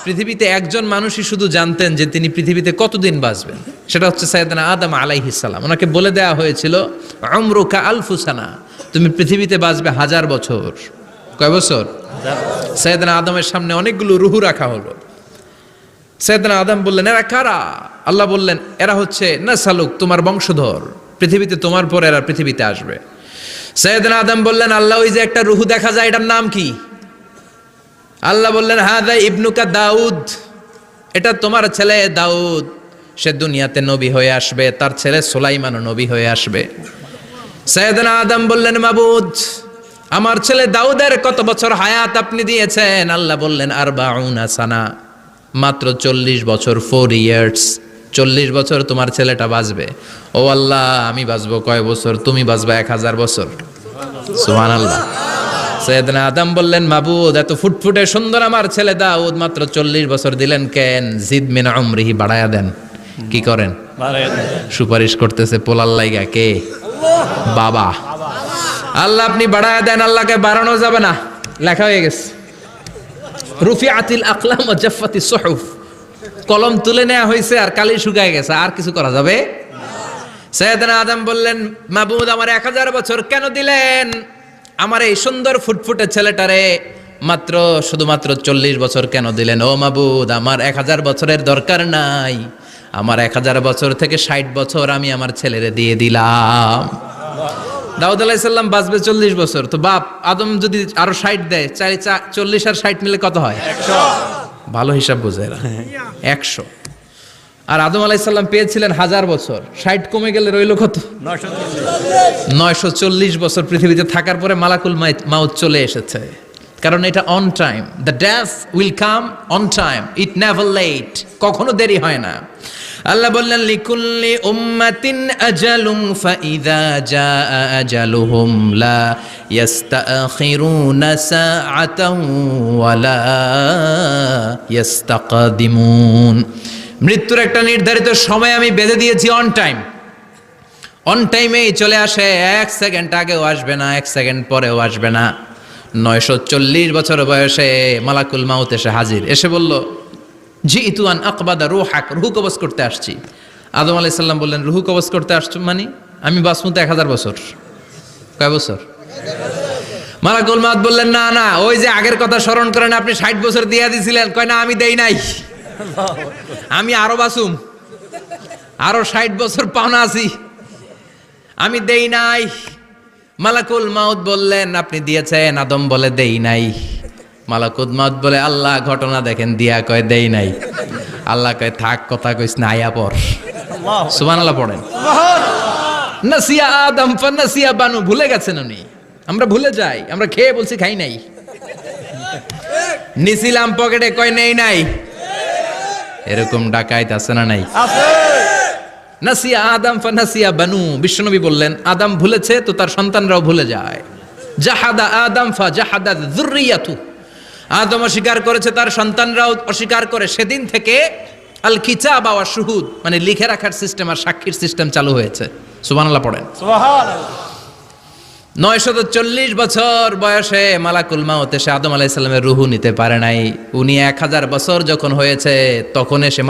পৃথিবীতে একজন মানুষই শুধু জানতেন যে তিনি পৃথিবীতে কতদিন বাঁচবেন, সেটা হচ্ছে সাইয়েদনা আদম আলাইহিস সালাম। ওনাকে বলে দেওয়া হয়েছিল উমরুকা আলফু সানা, তুমি পৃথিবীতে বাঁচবে 1000 বছর। কয় বছর? সাইয়েদনা আদমের সামনে অনেকগুলো রুহু রাখা হলো। সাইয়েদনা আদম বললেন, এরা কারা? আল্লাহ বললেন, এরা হচ্ছে নাসালুক, তোমার বংশধর, পৃথিবীতে তোমার পর এরা পৃথিবীতে আসবে। সাইয়েদনা আদম বললেন, আল্লাহ ওই যে একটা রুহু দেখা যায়, এটার নাম কি? আল্লাহ বললেন, হাদা ইবনুকা দাউদ, এটা তোমার ছেলে দাউদ, সে দুনিয়াতে নবী হয়ে আসবে, তার ছেলে সুলাইমানও নবী হয়ে আসবে। সাইয়েদনা আদম বললেন, মাবুদ, আমার ছেলে দাউদের কত বছর হায়াত আপনি দিয়েছেন? আল্লাহ বললেন, 40 সানা, মাত্র 40 বছর, 4 ইয়ার্স, 40 বছর তোমার ছেলেটা বাঁচবে। ও আল্লাহ, আমি বাঁচবো কয় বছর? তুমি বাঁচবা 1000 বছর। সুবহানাল্লাহ। সাইয়েদনা আদম বললেন, মাবুদ, এত ফুটফুটে সুন্দর আমার ছেলে দাউদ, মাত্র 40 বছর দিলেন কেন? জিদ মিন উমরিহি, বাড়ায়া দেন। কি করেন? সুপারিশ করতেছে পোলার লাইগা কে? বাবা। আল্লাহ আপনি বাড়ায়া দেন। আল্লাহকে বাড়ানো যাবে না, লেখা হয়ে গেছে। রুফিআতিল আকলাম ওয়া জাফফাতিস সুহুফ, কলম তুলে নেওয়া হয়েছে আর কালি শুকায় গেছে, আর কিছু করা যাবে? সাইয়েদনা আদম বললেন, মাবুদ, আমার 1000 বছর কেন দিলেন? আমার এই সুন্দর ফুটফুটে ছেলেটারে মাত্র শুধুমাত্র 40 বছর কেন দিলেন? ও মাবুদ, আমার 1000 বছরের দরকার নাই, আমার 1000 বছর থেকে 60 বছর আমি আমার ছেলেরে দিয়ে দিলাম। দাউদ আলাইহিস সালাম বাঁচবে 40 বছর, তো বাপ আদম যদি আরো 60 দেয়, 40 আর 60 মিলে কত হয়? 100। ভালো হিসাব বোঝে, 100। আর আদম আলাইহিস সালাম পেয়েছিলেন 1000 বছর, 60 কমে গেলে রইল কত? 940 বছর পৃথিবীতে থাকার পরে মালাকুল মাউত চলে এসেছে। কারণ এটা on time, the death will come on time, it never late, কখনো দেরি হয় না। আল্লাহ বললেন, লিকুল্লি উম্মাতিন আজালুন ফাইযা জাআ আজালুহুম লা ইস্তাখিরুনা সাআতান ওয়া লা ইস্তাকদিমুন। মৃত্যুর একটা নির্ধারিত সময় আমি বেঁধে দিয়েছি, অন টাইম, অন টাইমেই চলে আসে, 1 সেকেন্ড আগেও আসবে না, 1 সেকেন্ড পরেও আসবে না। 940 বছর বয়সে মালাকুল মাউত এসে হাজির, এসে বলল, জিইতু আন আকবাদা রূহাক, রূহ কবজ করতে আসছি। আদম আলাইহিস সালাম বললেন, রূহ কবজ করতে আসছো মানে? আমি বাঁচবো তো 1000 বছর। কয় বছর? মালাকুল মাউত বললেন, না না, ওই যে আগের কথা স্মরণ করেন, আপনি 60 বছর দিয়ে দিয়েছিলেন। কয় না, আমি দেই নাই, আমি আরো বাঁচুম, আরো 60 বছর পাওনা আছি, আমি দেই নাই। মালাকুল মাউত বললেন, আপনি দিয়েছেন? আদম বলে, দেই নাই। মালাকুল মাউত বলে, আল্লাহ ঘটনা দেখেন, দিয়া কয় দেই নাই। আল্লাহ কয়, থাক, কথা কইস না, আয়া পর। সুবহানাল্লাহ পড়েন। নাসিয়া আদম ফানাসিয়া বানু, ভুলে গেছেন উনি, আমরা ভুলে যাই, আমরা খেয়ে বলছি খাই নাই, নিছিলাম পকেটে, কয় নেই নাই। এরকম ডাকাইত আছে না নাই? নাসিয়া আদম ফানাসিয়া বানু, বিশ্বনবী বললেন, আদম ভুলেছে তো তার সন্তানরাও ভুলে যায়। জাহাদা আদম ফা জাহাদা যুররিয়াতু, আদম অস্বীকার করেছে, তার সন্তানরাও অস্বীকার করে। সেদিন থেকে আল কিতাব ওয়া শুহুদ, মানে লিখে রাখার সিস্টেম আর সাক্ষীর সিস্টেম চালু হয়েছে। সুবহানাল্লাহ পড়েন। সুবহানাল্লাহ। 940 বছর বয়সে মালাকুল মাউত এসে আদম আলাইহিস সালামের রূহ নিতে পারে নাই। উনি 1000 বছর যখন হয়েছে তখন এসে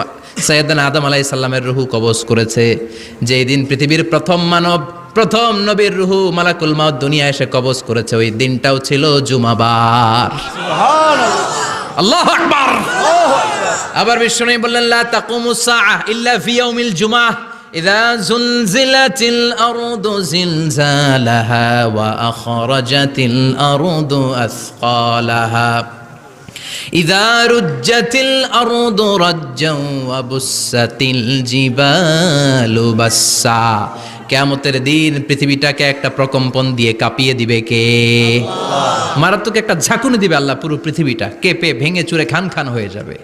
সাইয়েদনা আদম আলাইহিস সালামের রূহ কবজ করেছে। যেই দিন পৃথিবীর প্রথম মানব, প্রথম নবীর রূহ মালাকুল মাউত দুনিয়া এসে কবজ করেছে, ওই দিনটাও ছিল জুমাবার। সুবহানাল্লাহ, আল্লাহু আকবার। আবার বিশ্বনবী বললেন, লা তাকুমুস সাআহ ইল্লা ফি ইয়াউমিল জুমআহ ইযা যুলজিলাতিল আরদু জিলজালাহা ওয়া আখরাজাতিল আরদু আসকালাহা ইযা রুজ্জাতিল আরদু রাজ্জাও ওয়া বুসাতিল জিবালু বাসসা। কিয়ামতের দিন পৃথিবীটাকে একটা প্রকম্পন দিয়ে কাঁপিয়ে দিবে কে? আল্লাহ। মারাত্মক একটা ঝাঁকুনি দিবে আল্লাহ, পুরো পৃথিবীটা কেঁপে ভেঙে চুরে খান খান হয়ে যাবে।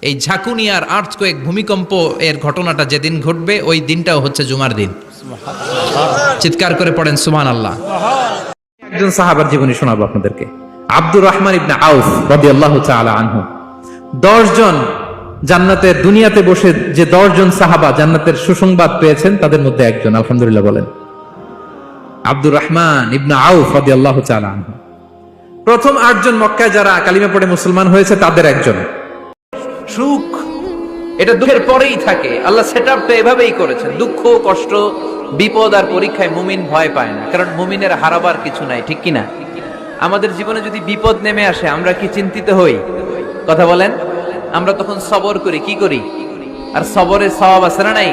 এই ঝাঁকুনি আর আর্থকোয়েক, ভূমিকম্প এর ঘটনাটা যেদিন ঘটবে ওই দিনটাও হচ্ছে জুমার দিন। চিৎকার করে পড়েন সুবহানাল্লাহ। একজন সাহাবার জীবনী শোনাবো আপনাদেরকে। আব্দুর রহমান ইবনে আউফ রাদিয়াল্লাহু তাআলা আনহু, 10 জন জান্নাতের, দুনিয়াতে বসে যে 10 জন সাহাবা জান্নাতের সুসংবাদ পেয়েছেন তাদের মধ্যে একজন, আলহামদুলিল্লাহ বলেন। আব্দুর রহমান ইবনে আউফ রাদিয়াল্লাহু তাআলা আনহু প্রথম 8 জন মক্কায় যারা কালিমা পড়ে মুসলমান হয়েছে তাদের একজন। সুখ এটা দুঃখের পরেই থাকে। আল্লাহ সেটআপটা এভাবেই করেছেন। দুঃখ, কষ্ট, বিপদ আর পরীক্ষায় মুমিন ভয় পায় না, কারণ মুমিনের হারাবার কিছু নাই, ঠিক কিনা? আমাদের জীবনে যদি বিপদ নেমে আসে আমরা কি চিন্তিত হই? কথা বলেন। আমরা তখন সবর করি, কি করি? আর সবরের সওয়াব আছে না নাই?